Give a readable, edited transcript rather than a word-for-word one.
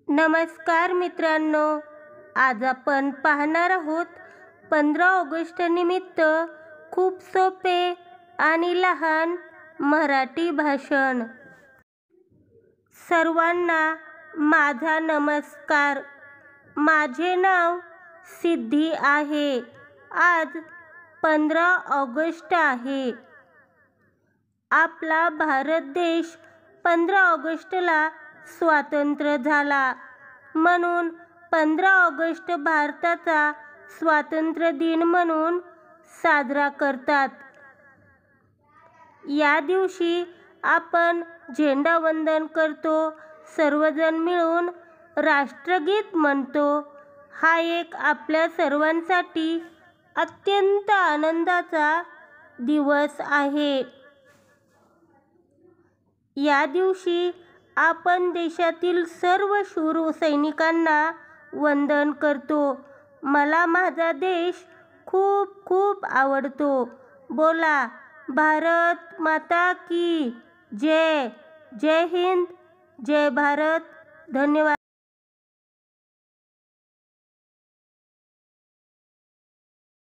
नमस्कार मित्रांनो, आज आपण पाहणार आहोत 15 ऑगस्ट निमित्त खूप सोपे आणि लहान मराठी भाषण। सर्वांना माझा नमस्कार। माझे नाव सिद्धी आहे। आज 15 ऑगस्ट आहे। आपला भारत देश 15 ऑगस्टला स्वातंत्र्य झाला, म्हणून 15 ऑगस्ट भारताचा स्वातंत्र्य दिन म्हणून साजरा करतात। या दिवशी आपण झेंडावंदन करतो, सर्वजण मिळून राष्ट्रगीत म्हणतो। हा एक आपल्या सर्वांसाठी अत्यंत आनंदाचा दिवस आहे। या दिवशी आपण देशातील सर्व शूर सैनिकांना वंदन करतो। मला माझा देश खूप खूप आवडतो। बोला भारत माता की जय। जय हिंद, जय भारत। धन्यवाद।